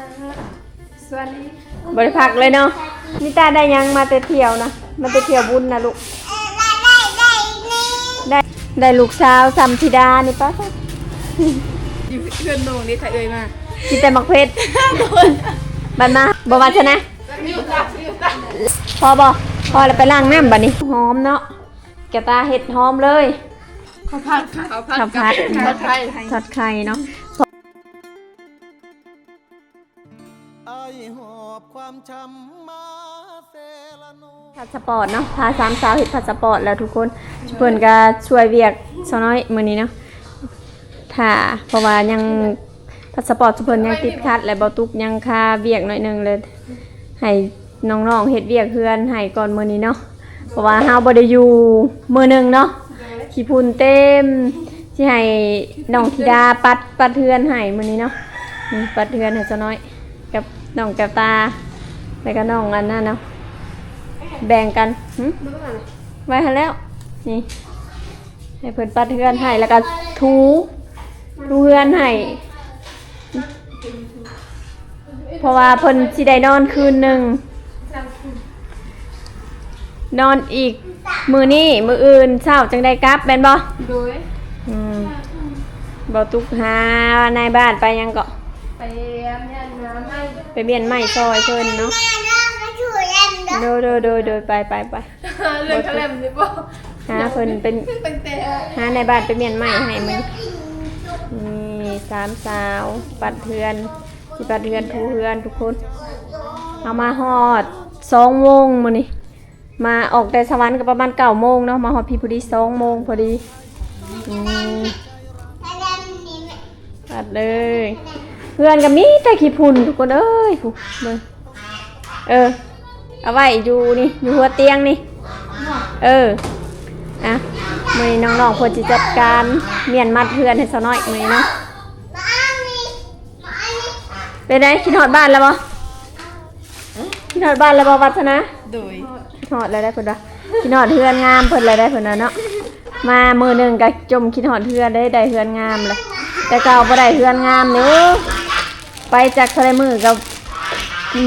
สวัสดีบริพักเลยเนาะนิตาได้ยังมาแต่เที่ยวนะมาแต่เที่ยวบุญนะลูกได้ลูกสาวซัมธิดานี่ปะอยู่เพื่อนนงนี่ถ่ายเอ่ยมากินแต่มักเพชรบันมาบ่มาชนะพอแล้วไปล้างน้ำบัดนี้หอมเนาะแกตาเห็ดหอมเลยข้าวผัดทอดไข่เนาะพาสปอร์ตเนาะพาสามสาวเห็ดพาสปอร์ตแล้วทุกคนเพื่อนก็ช่วยเวียกสน้อยมื้อนี้เนาะถ้าเพราะว่ายังพาสปอร์ตเพิ่นยังติดขัดและบ่ตุกยังค่าเวียกหน่อยนึงเลยให้น้องๆเฮ็ดเวียกเพื่อนให้ก่อนมื้อนี้เนาะเพราะว่าเฮาบ่ได้อยู่มื้อนึงเนาะขี้ฝุ่นเต็มสิให้น้องธิดาปัดเพื่อนให้มื้อนี้เนาะนี่ปัดเพื่อนให้สน้อยกับน้องแก้วตาแล้วก็น้องอันนั้นเนาะแบ่งกันไว้ให้แล้วนี่ให้เพิ่นปัดเพื่อนให้แล้วก็ถูเพื่อนให้เพราะว่าเพิ่นสิได้นอนคืนนึงนอนอีกมื้อนี้มื้ออื่นเช้าจังได้กลับแม่นบ่โดยบ่ตุกหานายบ้านไปยังก็ไปเมียนน้ำให้ไปเมียนไม้ซอยเพิ่นเนาะโดยไปเรื่องแคลมนี่บ่หาเพิ่นเป็นหานายบ้านไปเมียนไม้ให้มึงนี่สามสาวปัดเทือนสิปัดเทือนทูเทือนทุกคนเอามาฮอด2 โมงมื้อนี้มาออกแต่สวรรค์ก็ประมาณ9 โมงเนาะมาฮอดพี่พอดี2 โมงพอดีปัดเลยเพื่อนก็มีแต่ขี้ฝุ่นทุกคนเอ้ยผู้เบิ่งเอาไว้อยู่นี่อยู่หัวเตียงนี่อ่ะมื้อนี้น้องๆเพิ่นสิจัดการเมียนมัดเพื่อนให้ซะน้อยมื้อนี้เนาะเป็นไงคิดฮอดบ้านแล้วบ่คิดฮอดบ้านแล้วบ่วัฒนะโดยคิดฮอดแล้วได้เพิ่นว่าคิดฮอดเฮือนงามเพิ่นเลยได้เพิ่นน่ะเนาะมามื้อนึงก็จมคิดฮอดเฮือนได้เฮือนงามเลยแต่เก่าบ่ได้เฮือนงามเด้อไปจากทะเลมื้อก็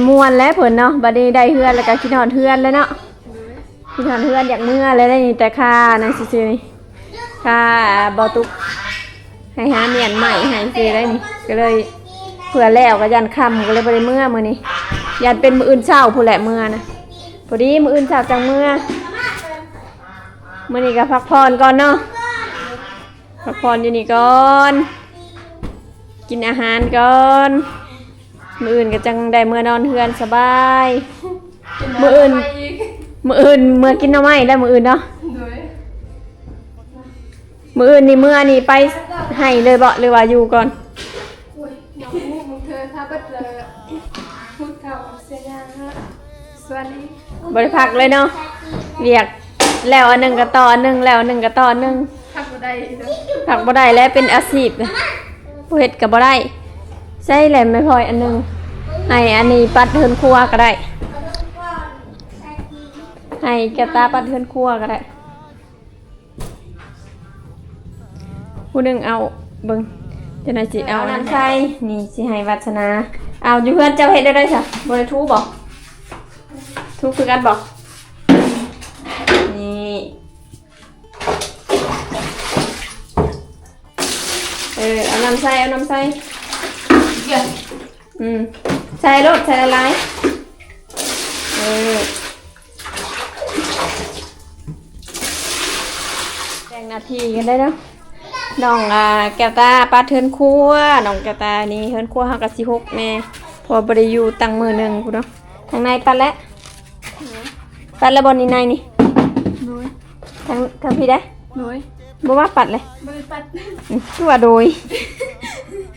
ม่วนแล้วเพิ่นเนาะบัดนี้ได้เฮือนแล้วก็คิดฮอดเฮือนแล้วเนาะคิดฮอดเฮือนอยากเมื่อเลยได้นี่แต่ค่านั่นซื่อๆนี่ค่าบ่ตุกให้หาเมียนใหม่ให้ซื่อได้นี่ก็เลยเผื่อแล้วก็ยันค่ำก็เลยบ่ได้เมื่อมื้อนี้ยันเป็นมื้ออื่นเช้าผู้แหละเมื่อนะพอดีมื้ออื่นเช้าจังเมื่อมื้อนี้ก็พักผ่อนก่อนเนาะพักผ่อนอยู่นี่ก่อนกินอาหารก่อนมื้ออื่นก็จังได้เมื่อนอนเฮือนสบายมื้ออื่นเมื่อกินหน่อไม้ได้มื้ออื่นเนาะมื้ออื่นนี่มื้อนี่ไปให้เลยบ่หรือว่าอยู่ก่อนบริพักเลยเนาะเรียกแล้วอันนึงก็ต่ออันนึงแล้วอันนึงก็ต่ออันนึงผักบ่ได้แล้วเป็นอาชีพผู้เฮ็ดก็บ่ได้ใช่แหละไม่พออันนึงให้อันนี้ปัดเฮือนครัวก็ได้ให้แกตาปัดเฮือนครัวก็ได้ผู้นึงเอาเบิ่งจะไหนสิเอาน้ำใส่นี่สิให้วัฒนาเอาอยู่เฮือนเจ้าเฮ็ดได้ซะบ่ได้ทูบ่ทุกคือกันบอกนี่เอาน้ำใส่ใส่รถใส่ละลายแจ้งนาทีกันได้เนาะน้องแก้วตาปลาเทินครัวน้องแก้วตานี่เทินครัวห้ากะสิ6แม่พอบริยูตั้งมือหนึ่งคุณเนาะทางในปัดแล้วปัดแล้วบนนี่ในนี่ทางพี่ได้บ่ว่าปัดเลยตัวโดย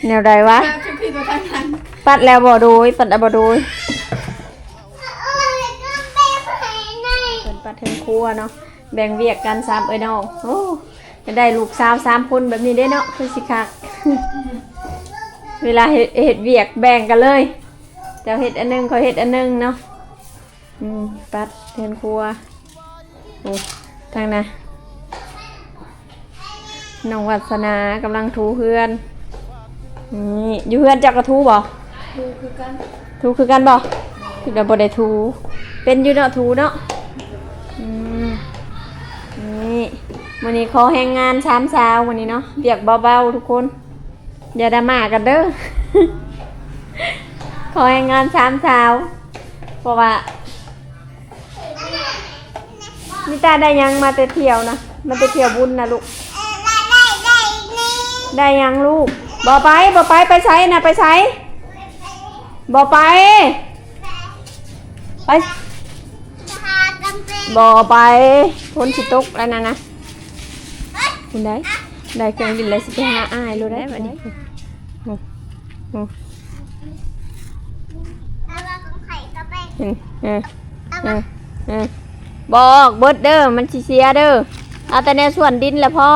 แนวใดวะปัดแล้วบ่โดยปัดแล้วบ่โดยเป็นปัดเทิงครัวเนาะแบ่งเวียกกัน3น้องโอ้จะได้ลูกสาว3คนแบบนี้ได้เนาะคือสิคักเวลาเฮ็ดเวียกแบ่งกันเลยเจ้าเฮ็ดอันนึงเขาเฮ็ดอันนึงเนาะปัดเทิงครัวโอ้ทางน่ะน้องวัฒนากำลังถูเฮือนนี่อยู่เฮือนจักกระทูบ่ ดูคือกัน ทูคือกันบ่คือแบบบ่ได้ทูเป็นอยู่เนาะทูเนาะอืมนี่วันนี้ขอแรงงาน3เช้าวันนี้เนาะเบียกเบาๆทุกคนอย่าดราม่ากันเด้อ ขอแรงงาน3เช้าเพราะว่ามิตาได้ยังมาแต่เที่ยวนะมาแต่เที่ยวบุญนะลูกได้ยังลูกบ่ไปไปใช้นะไปใช้บ่ไปไปบ่ไปพ้นสิตกแล้วนะคุณได้เครื่องบินเลยสิไปหาอ้ายรู้ได้แบบนี้บอกเบิดเด้อมันสิเสียเด้อเอาแต่ในส่วนดินแหละพ่อ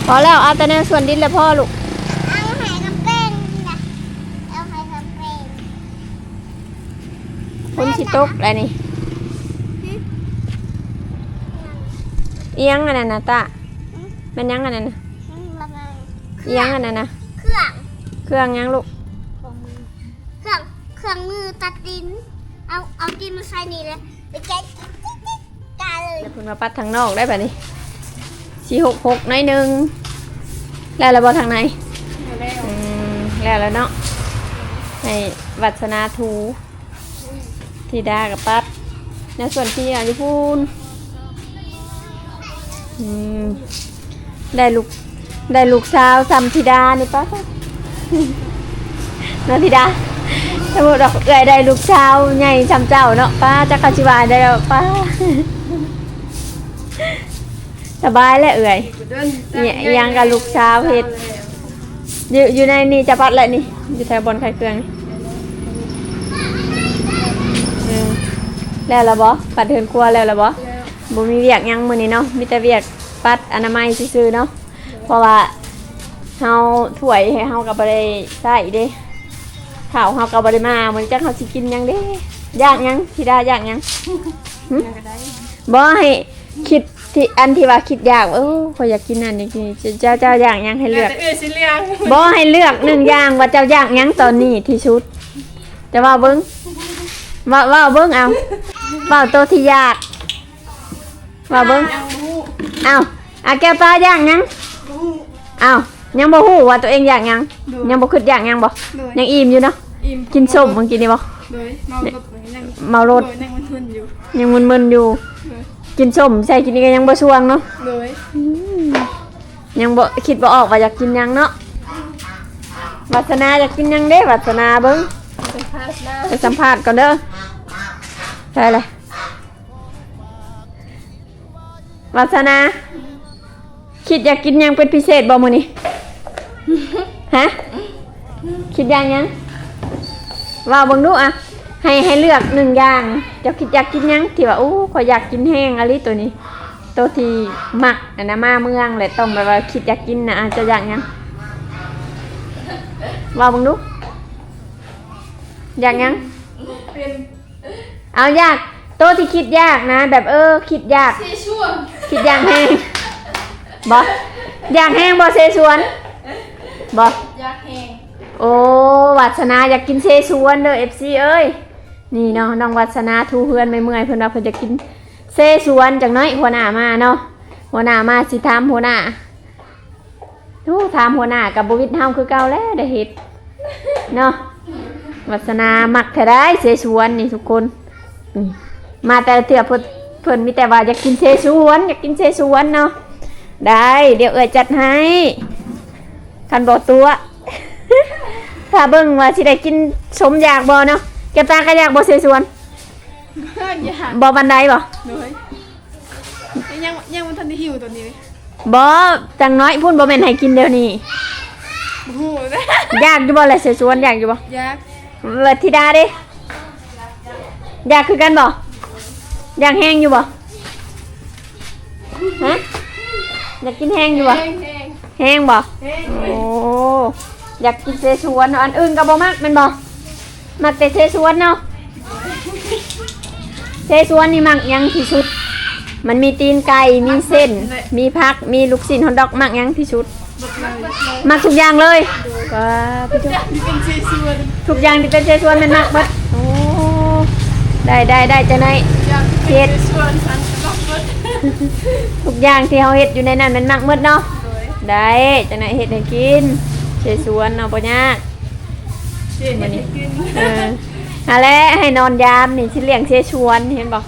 พอแล้วเอาแต่ในส่วนดินแหละพ่อลูกคนสิตกอะไรนี่เอียงอันนั้นนะตามันยังอันนั้นนะเอียงอันนั้นนะเครื่องยังลูกเครื่องมือตัดดินเอาดินมาใส่นี่เลยไปแกะเลย เดี๋ยวคุณมาปัดทางนอกได้แบบนี้466น้อยหนึ่งแล้วเราบอทางไหนแล้วเนาะให้วัฒนาทูธิดากับปัดในส่วนที่ญี่ปุ่นได้ลูกสาวซัมธิดานี่ป้าน้องธิดาสมมติเราได้ลูกสาวใหญ่จำเจ้าเนาะป้าจักรจิวาได้แล้วป้าสบายแล้วยังกับลูกสาวเฮ็ดอยู่ในนี่จะปัดเลยนี่อยู่แถวบนไข่เครื่องแล้วละบ่ปัดเถินครัวแล้วละบ่บ่มีเวียกยังมื้อนี้เนาะมีแต่เวียกปัดอนามัยซื่อๆเนาะเพราะว่าเฮาถ้วยให้เฮาก็บ่ได้ใช้เด้ข้าวเฮาก็บ่ได้มามื้อนี้จักเฮาสิกินหยังเด้ย่างหยังสิได้ย่างหยังบ่ให้คิดที่อันที่ว่าคิดอยากข่อยอยากกินอันนี้เจ้าย่างหยังให้เลือกบ่ให้เลือก1อย่างว่าเจ้าย่างหยังตอนนี้ที่สุดจะว่าเบิ่งว่าเบิ่งเอาว่าตัวที่อยากว่าเบิ่งเอาแก้วตาย่างหยังเอายังบ่ฮู้ว่าตัวเองอยากหยังยังบ่คิดอยากหยังบ่ยังอิ่มอยู่เนาะกินส้มเมื่อกี้นี่บ่เมารถยังมึนๆอยู่กินส้มใส่กินนี่ก็ยังบ่ช่วงเนาะยังบ่คิดบ่ออกว่าอยากกินหยังเนาะวัฒนาอยากกินหยังเด้วัฒนาเบิ่งไปสัมภาษณ์ก่อนเด้อได้เลยวัฒนาคิดอยากกินหยังเป็นพิเศษบ่มื้อนี้ฮะคิดยังว่าเบิ่งดูอ่ะให้เลือก1อย่างเจ้าคิดอยากกินหยังที่ว่าข้อยอยากกินแห้งอะไรตัวนี้ตัวที่มักอันนะมาเมืองแหละต้องแบบว่าคิดอยากกินนะจะอยากหยังว่าเบิ่งดูอยากหยังเอายากโตที่คิดยากนะแบบคิดยากคิดยากแห้งบ่อยากแห้งบ่เซชวนบ่อยากแห้งโอ้วัฒนาอยากกินเซชวนเด้อ FC เอ้ยนี่เนาะน้องวัฒนาทูเฮือนไม่เมื่อยเพิ่นว่าเพิ่นจะกินเซชวนจังน้อยหัวหน้ามาเนาะหัวหน้ามาสิถามหัวหน้าถามหัวหน้ากับบ่วิทย์เฮาคือเก่าแล้วได้เฮ็ดเนาะวัฒนามักแท้ได้เซชวนนี่ทุกคนมาแต่เถื่อเพิ่นมีแต่ว่าอยากกินเซชวนอยากกินเซชวนเนาะได้เดี๋ยวจัดให้คันบ่ตัว ถ้าเบิ่งว่าสิได้กินสมอยากบ่เนาะแกตาก็อยากบ่เซชวนบ่บันไดบ่ยังมันทันได้หิวตัวนี้บ่จังน้อยพูดบ่แม่นให้กินเดี๋ยวนี้อยากอยู่บ่ล่ะเซชวนอยากอยู่บ่อยากวัฒนาเด้อยากคือกันบ่อยากแห้งอยู่บ่ฮะอยากกินแห้งอยู่บ่แห้งบ่โอ้อยากกินเซชวนอันอื่นก็บ่มักแม่นบ่มักแต่เซชวนเนาะเซชวนนี่มักยังที่สุด มันมีตีนไก่มีเส้นมีผักมีลูกชิ้นฮอทดอกมักหยังที่สุด หมดเลย มักทุกอย่างเลยก็พี่ทุก มีเป็นเชชวน ทุกอย่างที่เป็นเจชวนมันมักหมดโอ้ได้จังได๋ อยากเป็นเชชวนฉันก็หมด ทุกอย่างที่เฮาเฮ็ดอยู่ในนั้นมันมักหมดเนาะได้จังได๋เฮ็ดให้กินเจชวนเนาะบ่ยาก เดี๋ยวให้กิน อะไรให้นอนยามนี่ที่เลี้ยงเชชวนเห็นบอก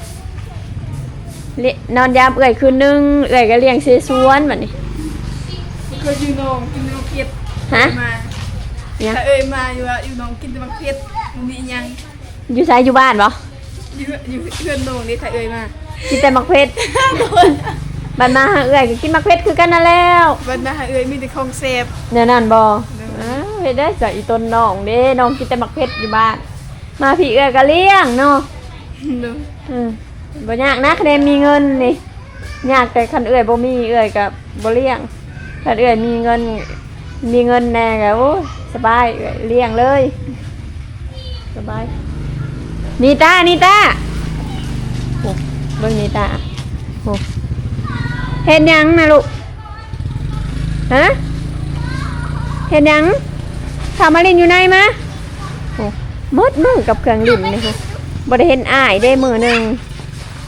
นอนยามเอื่อยคืนนึงเอื่อยก็เลี้ยงเชชวนแบบนี้ ก็อยู่น้องกินมักเผ็ด ฮะ มา เนี่ย ถ้าเอ้ยมาอยู่อยู่น้องกินมักเผ็ดมันมียัง อยู่ไสอยู่บ้านบ่ อยู่เพื่อนน้องนี่ถ้าเอ้ยมา กินแต่มักเพชรบัดมาหาเอื่อยก็กินมักเพชรคือกันนั่นแล้ว วันมาหาเอ้ยมีแต่ของแซ่บ เนี่ยนั่นบ่เฮ็ดได้จากอีต้นน้องเด้น้องกินแต่มักเพชรอยู่บ้านมาพี่เอื่อยก็เลี้ยงเนาะ ดู บ่ยากนะคะแนนมีเงินนี่ยากแต่คันเอื่อยบ่มีเอื่อยก็บ่เลี้ยงคันเอื่อยมีเงินแน่ก็โอ้ยสบายเอื่อยเลี้ยงเลยสบายนี่ตาโอ้เบิ่งนี่ตาโอ้เฮ็ดหยังนะลูกฮะเฮ็ดหยังเข้ามาเล่นอยู่ในมาโอ้หมดมือกับเครื่องเล่นนี่ค่ะบ่ได้เห็นอ้ายได้มื้อหนึง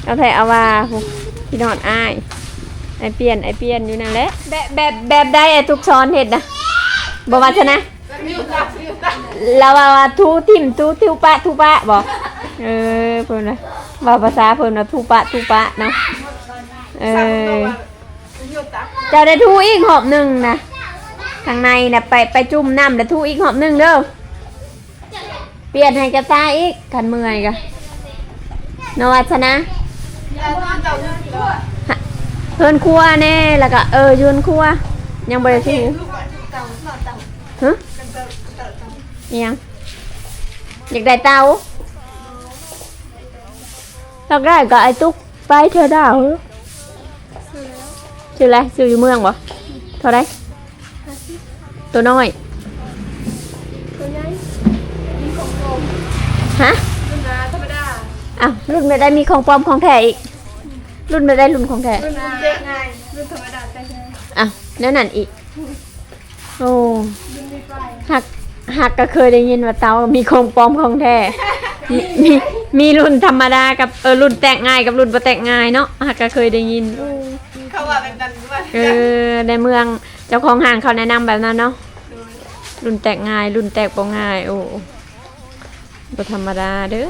เอาไทยเอาว่าพี่นอนอ้ายไอเปลี่ยนอยู่นั่นแหละแบบใดไอทุกช้อนเห็ดนะบ่ว่าชนะเราว่าทูทิมทูปะบอกเพิ่นนะว่าภาษาเพิ่นว่าทูปะเนาะเจ้าได้ทูอีกหอบหนึ่งนะข้างในนะไปจุ่มน้ำแล้วทูอีกหอบหนึ่งเด้อเปลี่ยนให้กระตาอีกกันเมื่อยกะนวัชนะเพื่อนครัวแน่แล้วก็ยืนครัวยังบริสุทธิ์ฮะยังอยากได้เตาเราได้ก็ไอ้ตุ๊กไปเธอดาวชื่ออะไรชื่ออยู่เมืองบ่เท่าไรตัวน้อยฮะธรรมดา อ่ะรุ่นไม่ได้มีของปลอมของแท้อีกรุ่นไม่ได้รุ่นของแท้ รุ่นเด็กง่ายรุ่นธรรมดาแต่ง่าย อ่ะนั่นนั่นอีกโอ้หักก็เคยได้ยินว่าเตามีของปลอมของแท้มีรุ่นธรรมดากับรุ่นแตกง่ายกับรุ่นบ่แตกง่ายเนาะหักก็เคยได้ยิน เขาว่าเป็นกันว่า ในเมืองเจ้าของห้างเขาแนะนำแบบนั้นเนาะรุ่นแตกง่ายรุ่นแตกบ่ง่ายโอ้บ่ธรรมดาเด้อ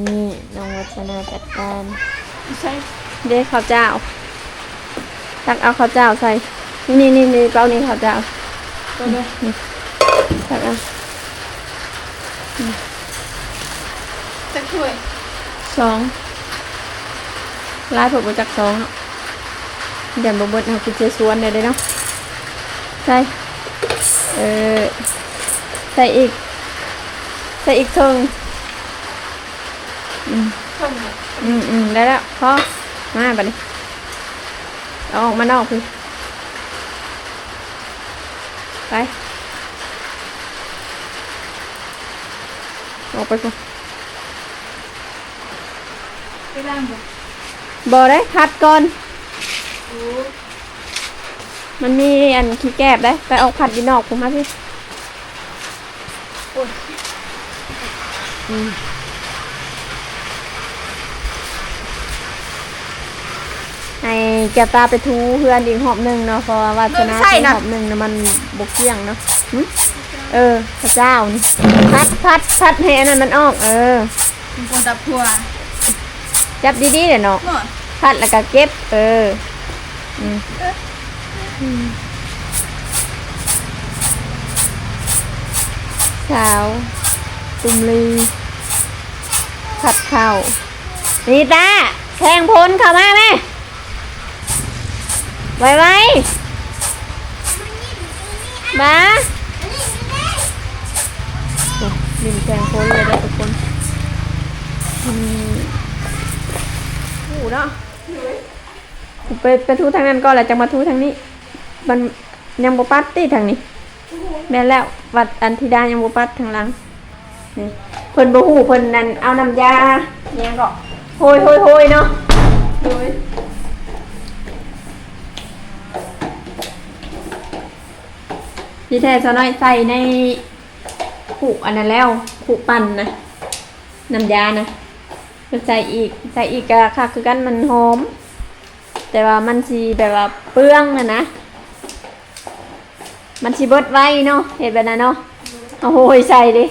นี่น้องวัฒนาจัดการใช่เด้ข้าวเจ้าตักเอาข้าวเจ้าใส่นี่เป้านี้ข้าวเจ้านี่ตักเอา จะช่วย 2ลายผมมาจาก2เนาะเดี๋ยวบ่เบิดเอากินเจสวนได้เนาะใส่ใส่อีกครึ่งได้แล้วพอมาบัดนี้เอาออกมานอกคือไปออกไปก่อน ไปล่างบ่ ได้คัดก่อนมันมีอันขี้แกบได้ไปเอาคัดดีนอกผมมาพี่ให้แกตาไปทูเพื่อนอีกหอบหนึ่งเนาะเพราะว่าชนะหอบหนึ่งนะมันบกเกี่ยงเนาะพระเจ้านี่พัดให้อันนั้นมันออกคนตับพัว จับดีๆเดี๋ยวเนาะพัดแล้วก็เก็บสาวตุมลีผัดข้าวนี่ตาแทงพลเข้ามาไหมไว้มาดินแทงพลเลยได้ทุกคนเนาะไปทูทางนั้นก่อนแล้วจะมาทูทางนี้มันยังบ่ปัดตีทางนี้แม่แล้ววัดอันธิดายังบ่ปัดทางหลัง นี่เพิ่นบ่ฮู้เพิ่นนั่นเอาน้ำยาอิหยังก็โหยเนาะโดยที่แท้ซะน้อยใส่ในขู่อันนั้นแล้วขู่ปั่นนะน้ำยานะเพิ่นใส่อีกก็ค่ะคือกันมันหอมแต่ว่ามันสิแบบว่าเปลืองนะมันสิเบิดไว้เนาะเฮ็ดแบบนั้นเนาะเอาโหยใส่ดิ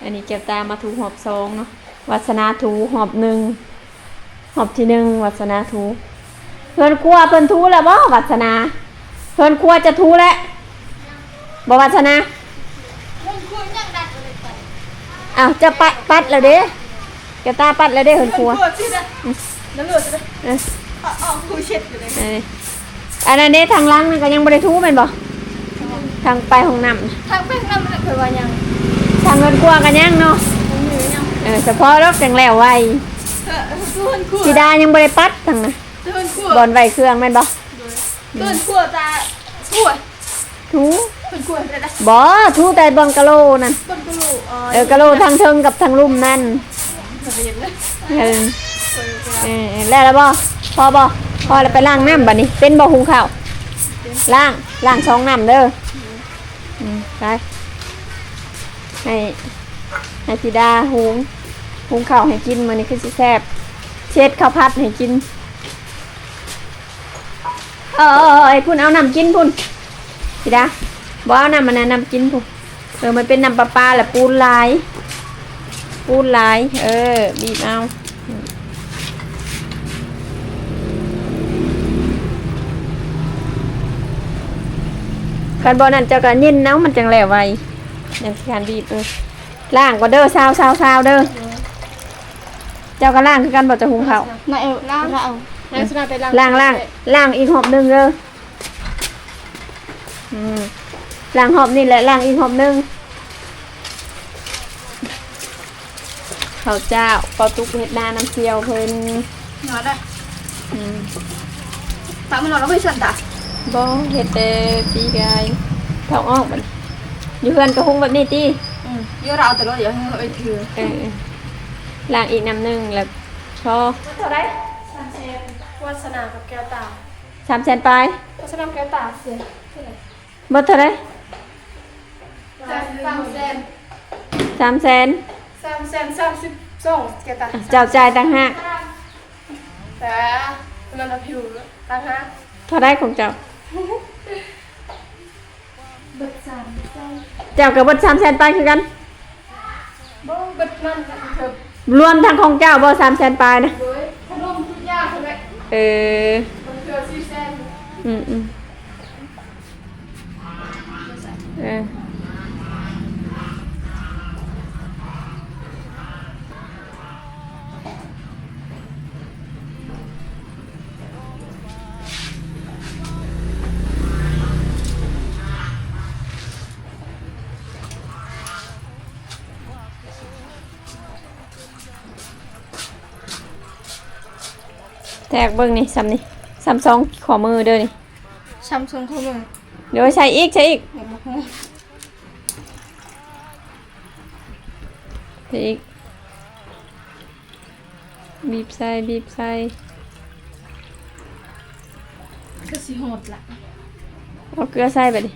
อันนี้เก็บตามาถูหอบ2เนาะวัสนาถูหอบ1หอบที่1วัสนาถูเพิ่นกลัวเพิ่นถูแล้วบ่วัสนาเพิ่นกลัวจะถูแล้วบ่วัสนาอ้าวจะปัดแล้วเด้เก็บตาปัดแล้วเด้เพิ่นกลัวแล้วเหลือจะออกคุยเช็ดอยู่เลย อันนั้นเด้ทางล่างมันก็ยังบ่ได้ถูแม่นบ่ทางไปห้องน้ำ ทางเป็นน้ำมันเคยว่ายัง ทางเงินกลัวกันยังเนาะเฉพาะรถจังแล้วไว้สีดายังบ่ได้ปัดทางน่ะบอนไว้เครื่องแม่นบ่เกินขั้วตาขั้ว ถู เป็นขั้วได้ได้ บ่ถูแต่เบิ่งกะโลนั่น ต้นกระโหลก กะโลทางเทิงกับทางลุ่มนั่น เห็นเลย แล้วบ่พอแล้วไปล้างน้ำบัดนี้เป็นบ่หุงข้าวล้าง2น้ำเด้อไปให้สีดาหุงข้าวให้กินมื้อนี้คือสิแซ่บเช็ดข้าวผัดให้กินไอ้พุ่นเอาน้ำกินพุ่นสีดาบ่เอาน้ำมันน้ำกินพุ่นมันเป็นน้ำปลาแหละปูนลายบีบเอาการบ่นั่นเจ้าก็ยินเนาะมันจังแล้วไวอย่างที่การบีบล่างก็เด้อซาวเด้อเจ้าก็ล่างคือกันบ่จะหุงข้าว น่าเอาล้างเอาล้างสนาไปล้าง ล่างอีกหอบนึงเด้อล่างหอบนี่แหละล่างอีกหอบนึงข้าวเจ้าปอตุกเฮ็ดนาน้ำเคียวเพิ่น หน่อยได้ตามมันเราไม่สั่นตา บ่เฮ็ดแต่ปีกายเท่าออกบัดอยู่เฮือนก็หุงแบบนี้ติ เยอะเราแต่เราเดี๋ยวให้เอาไปถือ ล้างอีกน้ำนึงแล้วพอ เท่าไรวาสนากับแก้วตา 300,000ปลายว าสนาแก้วตาเสียเท่าไหร่ บ่เท่าไหร่ 300,000 300,000 332แก้วตา เจ้าจ่ายต่างหาก แต่มันเราผิวต่างหาก เท่าไรของเจ้า เบิด3 เจ้ากับเบิด300,000ปลายคือกัน บ่เบิดมันเถิบ รวมทั้งของเจ้าบ่300,000ปลายนะ โดยขนมทุกอย่างใช่ไหม มันเกิดซีแซน แทกเบิ่งนี่ซ้ำนี่32ขอมือเด้อนี่ ช้ำทรงเขาเลย เดี๋ยวใช้อีกใช้อีกบีบใส่ก็สีโหดละ เอาเกลือใส่ไปดิ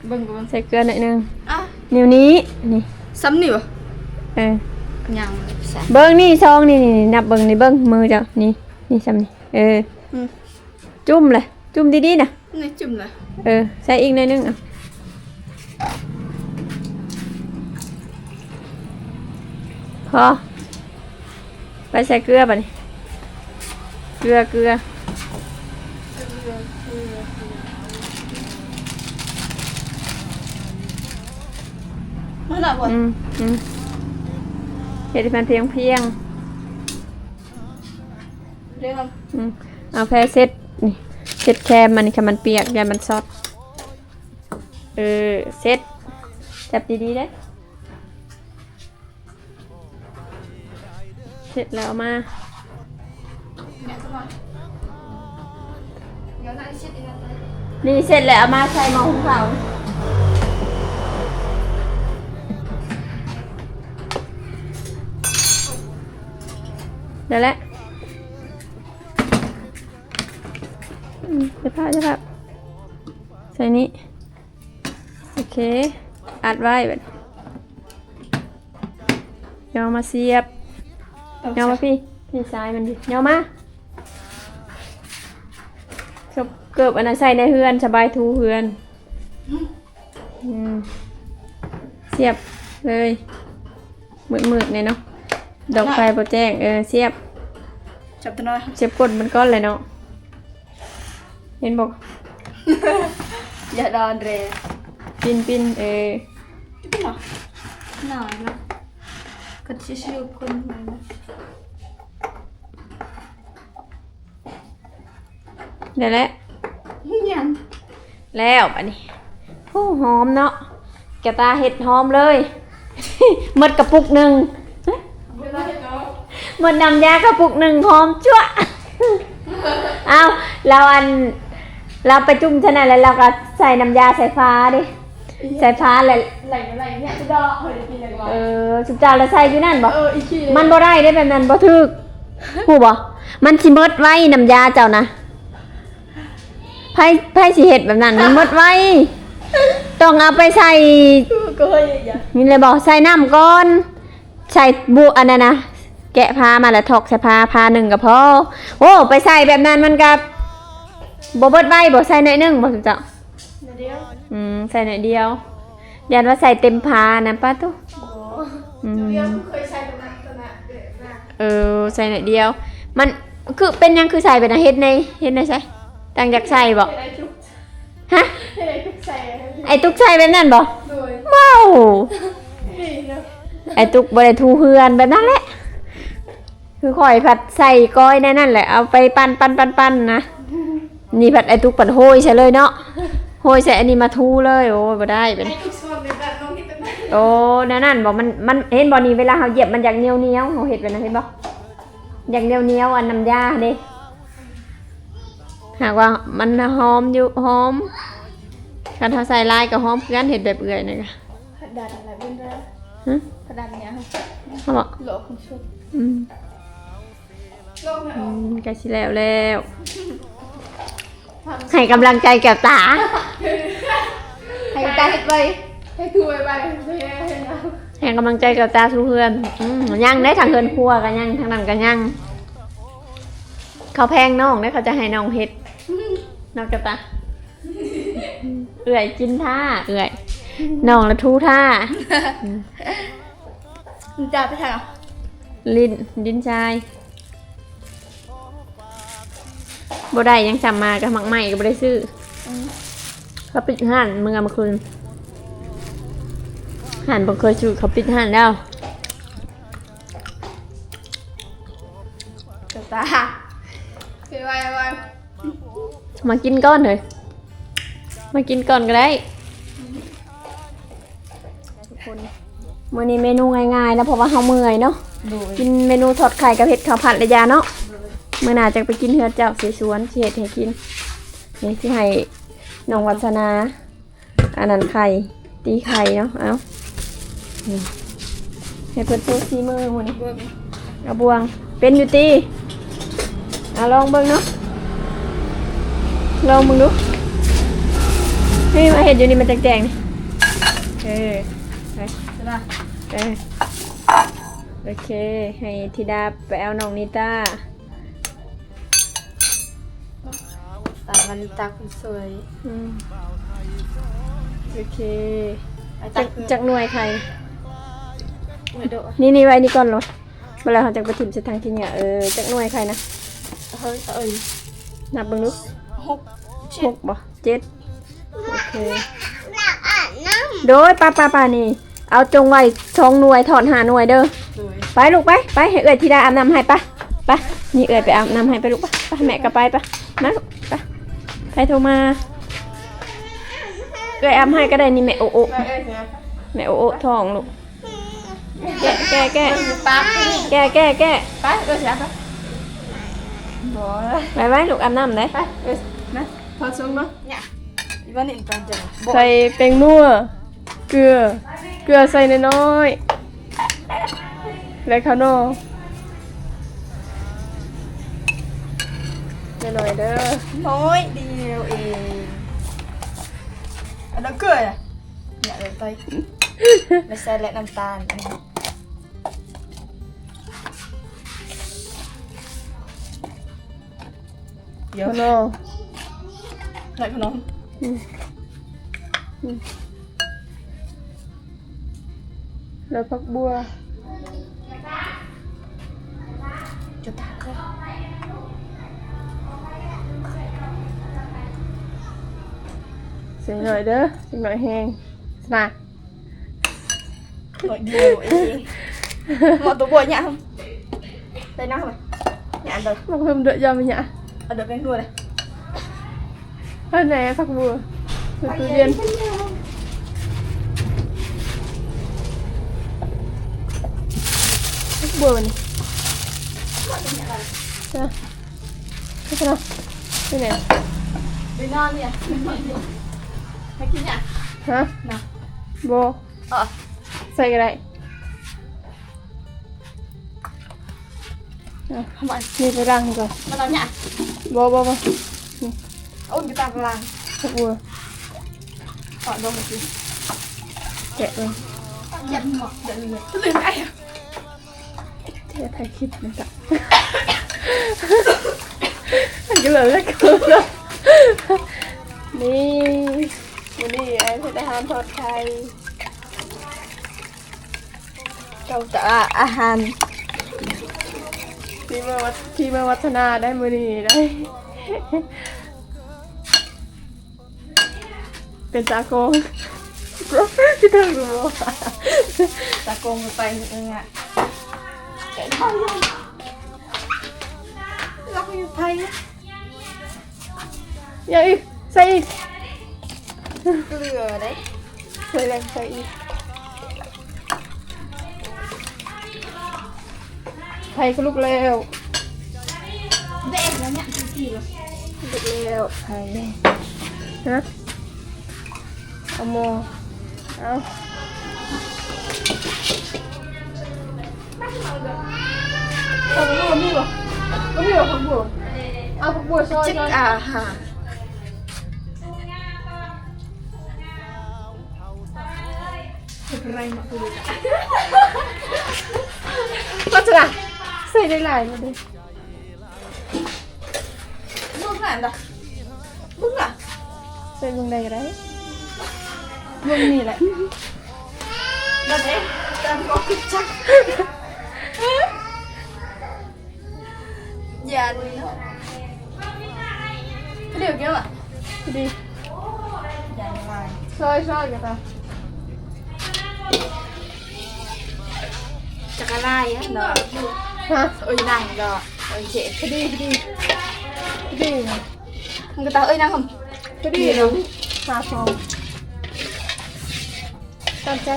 เบิ่ง ใส่เกลือหน่อยนึง อ่ะ นิ้วนี้นี่ ซ้ำนี่วะ ยัง ใส่ เบิ่งนี่ซองนี่นับเบิ่งนี่เบิ่งมือเจ้านี่ซ้ำนี่จุ่มเลยจุ่มดีๆนะ นี่จุ่มเลย ใส่อีกหน่อยนึงอ่ะพอไปใส่เกลือป่ะนี่เกลือนั่นแหละวะ เห็ดให้มันเพียงเรียกมัน เอาแพ้เซ็ตนี่เซ็ตแคมมันนี่ค่ะมันเปียกอย่ามันซอดเซ็ตจับดีๆได้เสร็จแล้วมา เนี่ยสักหน่อยเดี๋ยวน่าจะชิดอีกนะ นี่เสร็จแล้วเอามาใส่หม้อหุงข้าว เดี๋ยวแหละจะพาใส่นี้โอเคอัดไว้แบบยอมาเสียบยอมาพี่ซ้ายมันดิยอมาเกือบอันนั้นใส่ในเฮือนสบายทูเฮือนเสียบเลยมืดๆเนี่ยเนาะดอกไฟโปรแจ้งเสียบ จับตัวน้อย เสียบกดมันก้อนเลยเนาะเห็นบอก อย่าดอนเร ปินจุ๊บเหรอหน่อยนะก็ชิวๆคนมันนะ เดี๋ยวแหละ ยัง แล้วอันนี้โอ้หอมเนาะแกตาเห็ดหอมเลย หมดกระปุกหนึ่งหมดน้ำยากระปุกหนึ่งหอมจั่ว เอาเราไปจุ่มชนะแล้วเราก็ใส่น้ำยาใส่ฟ้าดิใส่ฟ้าเลย ไหลเนี่ยจะดอเฮ้ยกินอะไรวะ สุดจ้าแล้วใส่อยู่นั่นบ่ อีกทีเลย มันบ่ได้ได้แบบนั้นบ่ถึกฮู้บ่มันสิหมดไว้น้ำยาเจ้านะไผสิเฮ็ดแบบนั้นมันหมดไว้ต้องเอาไปใส่ ก็เฮ้ยอย่า นี่เลยบอกใส่น้ำก่อนใส่บุอันนั้นนะแกะผ้ามาแล้วถกใส่ผ้าหนึ่งก็พอโอ้ไปใส่แบบนั้นมันกับบ่เบิดไว้บ่ใส่หน่อยหนึงบ่สุดจ้ะ เดียว ใส่หน่อยเดียวยันว่าใส่เต็มผ้านะป้าตุ๊ เดียวเคยใช้ตัวนั้นเด็กนะ ใส่หน่อยเดียวมันคือเป็นยังคือใส่ไปนะเฮ็ดในใส่ตั้งจากใส่บ่ อะไรทุก ฮะ อะไรทุกใส่ ไอ้ตุ๊กใส่แบบนั้นบ่ โดย ว้าว นี่เนาะ ไอ้ตุ๊กบ่ได้ทูเฮือนแบบนั้นแหละคือข่อยผัดใส่ก้อยในนั่นแหละเอาไปปั้นนะนี่ผัดไอ้ตุ๊กผัดโหยใช่เลยเนาะโหยใส่อันนี้มาทูเลยโอ้ยบ่ได้เป็น ไอ้ทุกส่วนในแบบน้องที่เป็น โอ้นั่นบอกมันเห็นบ่นี่เวลาเขาเหยียบมันอยากเหนียวเขาเห็ดไปนะเห็นบ่อยากเหนียวอันน้ำยาเด้หากว่ามันหอมอยู่หอมการทาใส่ลายกับหอมกันเห็ดแบบเอื่อยนี่ค่ะ ผัดดันอะไรเป็นเรื่อง ฮะ ผัดดันเนี่ย เขาบอก โลกคุณชุบ อืม โลกเนี่ย ใกล้สิแล้วให้กำลังใจแก่ตา ให้ตาเห็ดไว้ให้คือไว้ให้กำลังใจแก่ตาสู้เพื่อนยังได้ทางเฮือนครัวกันยังทางนั้นกันยังเขาแพงน้องได้เขาจะให้น้องเฮ็ดน้องแก่ตาเอื่อยกินท่าเอื่อยน้องละทูท่า มันจะไปทางอ่ะ ลิ้นชายบ่ได้ยังจำมากับหมักใหม่ก็บ่ได้ซื้อเขาปิดห้านเมื่อคืนห้านบ่เคยซื้อเขาปิดห้านแล้ว ตาคือไว้ มากินก้อนเลยมากินก่อนก็ได้ทุกคนมื้อนี้เมนูง่ายๆนะเพราะว่าเฮาเมื่อยเนาะกินเมนูทอดไข่กับเห็ดข้าวผัดระยาเนาะมื้อหน้าจะไปกินเฮือดเจ้าเสสวนสิเฮ็ดให้กินนี่สิให้น้องวัฒนาอันนั้นไข่ตีไข่เนาะเอานี่ให้เพิ่นโชว์ฝีมือมื้อนี้เอาบวงเป็นอยู่ติเอาลองเบิ่งเนาะลองมึงดูนี่มาเห็ดอยู่นี่มันแจงๆนี่ไป ใช่ป่ะ โอเคให้ธิดาไปเอาน้องนิต้า ตามันตาคุณสวย โอเค ไอ้ตา จากหน่วยใคร ไม่โด นี่ไว้นี่ก่อนรถเวลาเขาจะไปถิ่มเส้นทางที่เนี่ยจากหน่วยใครนะ เฮ้ย นับเบิ่งดู 6 6บ่7โอเค หลักอ่านน้ โดยป้านี่เอาจงไว้2หน่วยถอน5หน่วยเด้อ สวย ไปลูกไปให้เอื้อยธิดาอาบน้ำให้ปะไปนี่เอื้อยไปอาบน้ำให้ไปลูกปะแม่ก็ไปปะมาลูกไปใครโทรมาเอื้อยอาบให้ก็ได้นี่แม่โอ ไปเนี่ย แม่โอท้องลูกแกะ ปั๊บ แกะ ไปเสียไปบ่ ไว้ลูกอาบน้ำได้ ไปนะพอซุ้มเนาะเนี่ยอีวันนี้ตอนเจอ ใส่แป้งนัวเกลือใส่น้อยๆแล้วข้าวโน หน่อยเด้อ น้อยเดียวเองอันนั้นเกลือเนี่ยเลยไปไม่ใส่และน้ำตาลอันนี้เดี๋ยว พะโน ไหนขนม แล้วผักบัว จุดตาเลย เสียงหน่อยเด้อเสียงหน่อยแห้งนะ หน่อยเดียวเองหมดตัวบัวnhả không đây nó không nhả rồi มันเพิ่มเดือดยอมไหมเนี่ย ở được bên đua này อันไหนผักบัวคือตู้เย็นผักบัวนี่นะนี่คือนี่ไหน bên non đi à hay kia nhả ฮะ nào โบ ờ ใส่กันได้ không ăn นี่ไปล้างก่อน mà nó nhả โบ ôn cái tao làm ผักบัว chọn đâu một tí แกะเลย nhặt ngọt để mình cứ lên ngay à จะถ่ายคลิปนะจ๊ะมันก็เลยแล้วก็เลยนี่วันนี้ไอ้เพชรอาหารทอดไข่ đâu trả à hàn ที่มาวัฒนาได้มือนี้ได้ เป็นจากงที่เธอรู้ ta cùng một tay nữa nha chạy thôi luôn lóc như thay á ยังอีกใส่อีก lừa đấy ใส่แรงใส่อีกไข่ก็ลุกแล้ว vẽ nó nhặn cái gì rồi ลุกแล้วไข่ฮะเอาโมเอา không có mi rồi ก็มีผักบัวเอาผักบัวซอย chết ซอย à hả thực ray mà tôi được ก็จะใส่ได้หลายมาดิ bước lại đâu bước lại ใส่ลงได้ก็ได้ bước mì lại đợt đấy ta có cái chắc già đi nữa cái điều kia mà ดี già ngoài ซอยซอยกันต่อ chắc là lai á nó ฮะ ơi nàng rồi ơi chị พอดีพอดีพอดี người ta ơi nàng không พอดีเนาะหาฟองตามใจ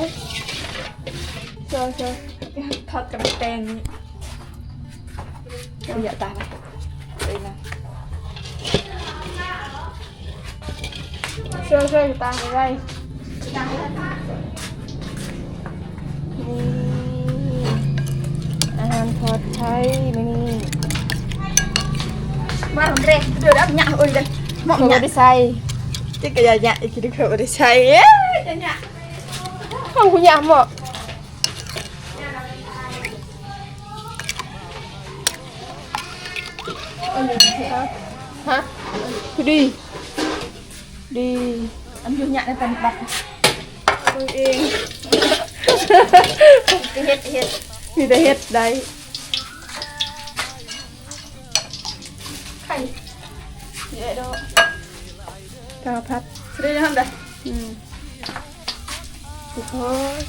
ซอยซอย thật cầm tên bây giờ ta này đây nè ซอยซอยตามไปได้นี่อาหารทอดไทยนี่ ba làm rè đưa đáp nhạ ơi đây หม mọng ก nhạ ได้ใส่ chứ cái giờ nhạ thì được khởi để xay á nhạ ห้องคุณยามหมก ฮะคือดีดี anh vô nhạ này cần đặt ตัวเอง cái hết hết มีแต่เฮ็ดได้ khay vậy đó กาพัด đây là không đây ทุกคน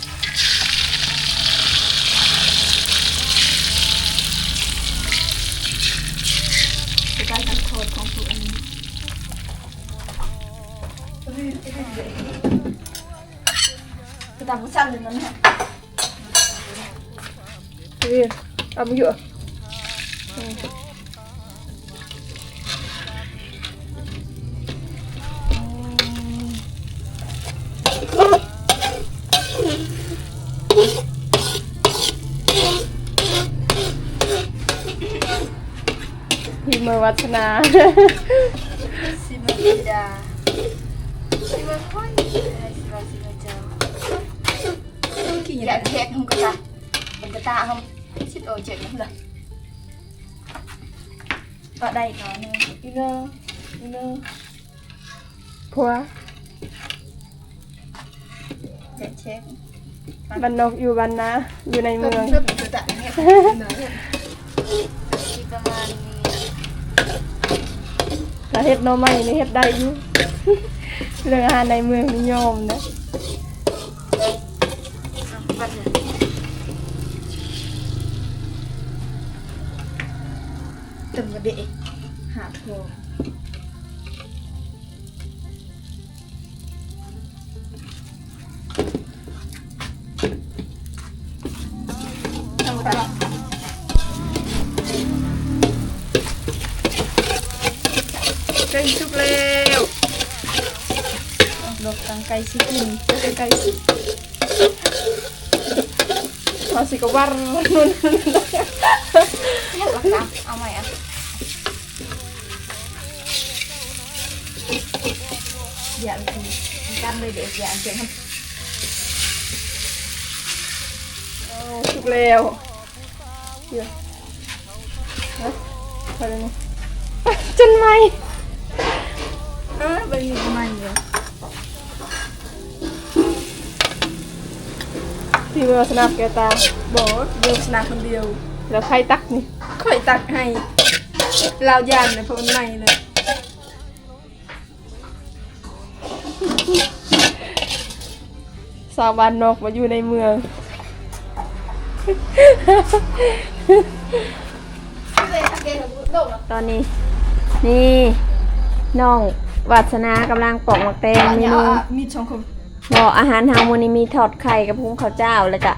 cái tay cần khôi không phụ anh cái tao cũng xanh lên nó nè เรียนเอามาเยอะ พี่มือวัฒนา ซิมาบิดาซิมาค่อยซิมาเจ้ากี่อย่างเทคkhông có ta mình có ta không xích ôi chuyện lắm rồi ở đây có nè inner พัว chạy chết บ้านนอกอยู่บ้านนาอยู่ในเมือง rất là tự tại nghe chỉประมาณนี้ ถ้าเฮ็ดหน่อไม้นี่เฮ็ดได้อยู่ เรื่องอาหารในเมืองนิยมนะ từng cái đĩa hạ thường cây chúc leo được tăng cây xí kinh cây xí เขาสิก็ว่านุ่น lắc lắcเอาใหม่อ่ะdạ thì cam đây để dạ chuyện không สุกแล้วเดี๋ยวฮะไปเลยนี่จนไหม bây giờ mày rồi ที่มือสนับแกตา bỏ vô snap con điều แล้วใครตักนี่ khỏi tặng hay lao dàn này phần này này สาวบ้านนอกมาอยู่ในเมือง ตอนนี้นี่น้องวัฒนากำลังปอกหมักแตงเมนู มีช่องคุณ บอกอาหารเฮามื้อนี้มีทอดไข่กับพุงข้าวเจ้าแล้วก็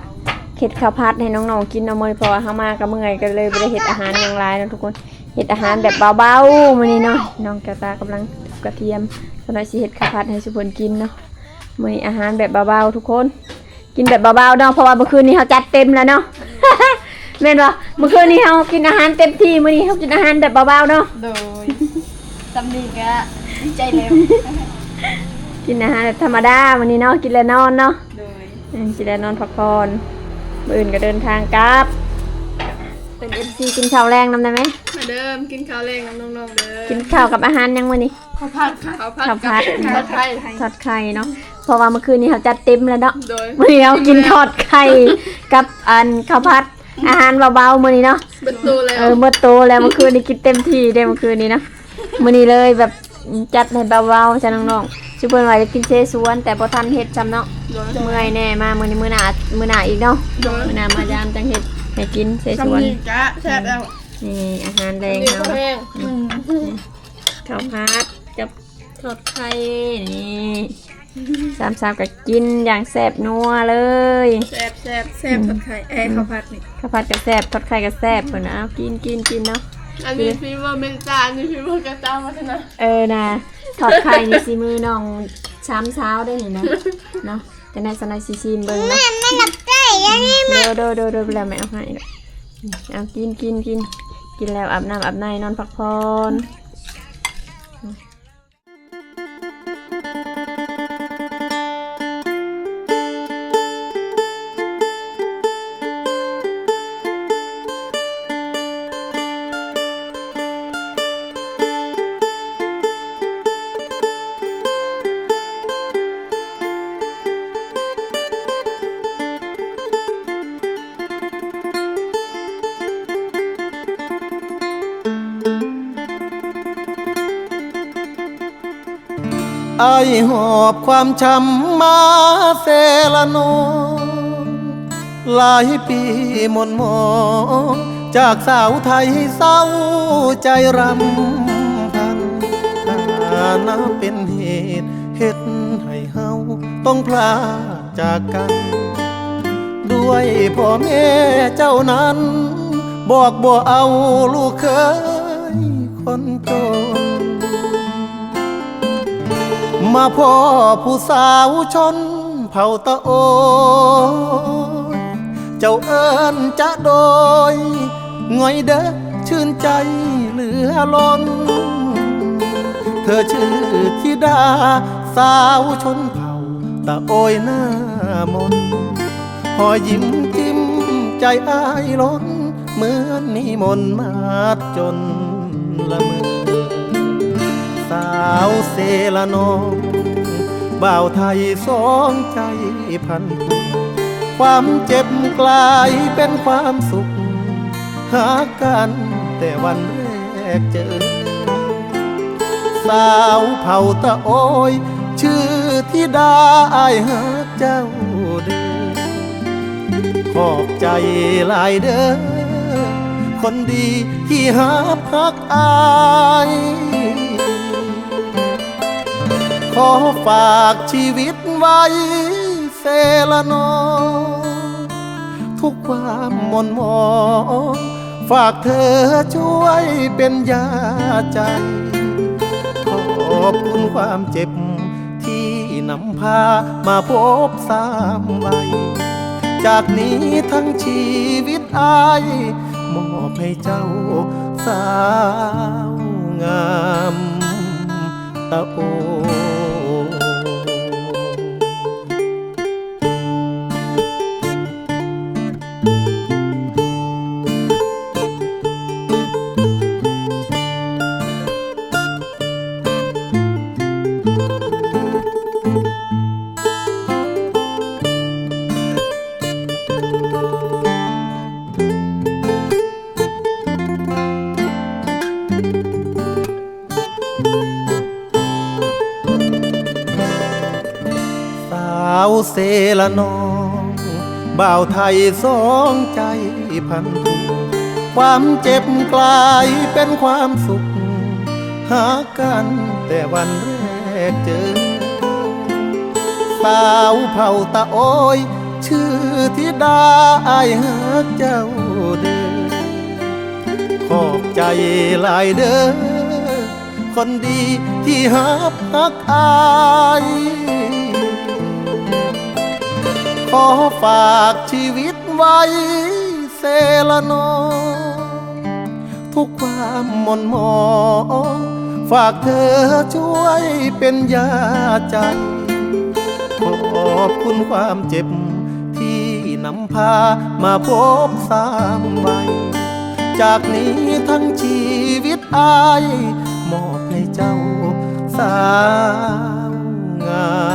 เฮ็ดข้าวผัดให้น้องๆกินเอามื้อเพราะว่าเฮามาก็เมื่อยก็เลยบ่ได้เฮ็ดอาหารหยังหลายเนาะทุกคนเฮ็ดอาหารแบบเบาๆมื้อนี้เนาะน้องแก้วตากำลังทุบกระเทียมตอนนี้สิเฮ็ดข้าวผัดให้สุพลกินเนาะมื้อนี้อาหารแบบเบาๆทุกคน กินแบบเบาๆเนาะเพราะว่าเมื่อคืนนี้เฮาจัดเต็มแล้วเนาะ แม่นบ่เมื่อคืนนี้เฮากินอาหารเต็มที่มื้อนี้เฮากินอาหารแบบเบาๆเนาะ rồi tâm đi cả đi chạy leo กินอาหารแบบธรรมดามื้อนี้เนาะกินแล้วนอนเนาะ rồi กินแล้วนอนพักผ่อนมื้ออื่นก็เดินทางกลับเป็น MC กินข้าวแรงนำได้ไหม มาเดิมกินข้าวแรงกับน้องๆเด้อ กินข้าวกับอาหารยังมื้อนี้ ข้าวผัดข้าวผัด ข้าวผัด ข้าวไทย ทอดไข่เนาะเพราะว่าเมื่อคืนนี้เขาจัดเต็มแล้วเนาะ โดย มื้อนี้เรากินทอดไข่กับข้าวผัดอาหารเบาๆมื้อนี้เนาะ เบิดตูแล้ว เมื่อโตแล้วเมื่อคืนนี้กินเต็มที่ได้เมื่อคืนนี้นะมื้อนี้เลยแบบจัดให้เบาๆจ้ะน้องๆสิเพิ่นว่าจะกินเซซวนแต่บ่ทันเฮ็ดซ้ำเนาะเมื่อยแน่มามื้อนี้มื้อหน้าอีกเนาะมื้อหน้ามายามจังเฮ็ดให้กินเซซวน คำนี้จ้ะแซ่บแล้ว นี่อาหารแรง นี่ เนาะ ก็แห้ง ข้าวผัดกับทอดไข่นี่สามกับกินอย่างแซ่บนัวเลย แซ่บผัดไข่ข้าวผัดนี่ ข้าวผัดกับแซ่บทอดไข่กับแซ่บเพิ่นเอากินเนาะ อันนี้ฟีเวอร์เมนจาอันนี้ฟีเวอร์กระตามาทนะ นะทอดไข่นี่สิมือน้องช้ำเช้าได้เห็นนะเนาะจะในสนายซีซีนเบิ่งเนาะ ไม่หลับใจอันนี้ เด้อแล้วแม่เอาให้เอากินแล้วอาบน้ำอาบในนอนพักผ่อน อายหอบความช้ำมาเซละนองหลายปีหม่นหมองจากสาวไทยเศร้าใจรำพันถ้านับเป็นเหตุเฮ็ดให้เฮาต้องพลาดจากกัน ด้วยพ่อแม่เจ้านั้น บอกบ่เอาลูกเคยคนจน มาพ่อผู้สาวชนเผ่าตะโอยเจ้าเอิ้นจะโดยง่อยเด้อ ชื่นใจเหลือล้น เธอชื่อธิดาสาวชนเผ่าตะโอยหน้ามนหอยยิ้มจิ้มใจอ้ายล้นเหมือนนิมนต์มาจนละเมอสาวเซละนองบ่าวไทยสองใจพันผูกความเจ็บกลายเป็นความสุขหากันแต่วันแรกเจอสาวเผ่าตะโอยชื่อธิดาอายหาเจ้าเด้อขอบใจหลายเด้อคนดีที่หาพักอายขอฝากชีวิตไว้เซละนอทุกความหม่นหมองฝากเธอช่วยเป็นยาใจขอบคุณความเจ็บที่นำพามาพบสามวัยจากนี้ทั้งชีวิตอายมอบให้เจ้าสาวงามตะโอสาวเซละนองบ่าวไทยสองใจพันผูกความเจ็บกลายเป็นความสุขหากันแต่วันแรกเจอสาวเผ่าตะโอยชื่อธิดาอายหาเจ้าเด้อขอบใจหลายเด้อคนดีที่หาพักอายขอฝากชีวิตไว้เซละนอทุกความหม่นหมองฝากเธอช่วยเป็นยาใจขอบคุณความเจ็บที่นำพามาพบสามวัยจากนี้ทั้งชีวิตอายมอบให้เจ้าสาวงาม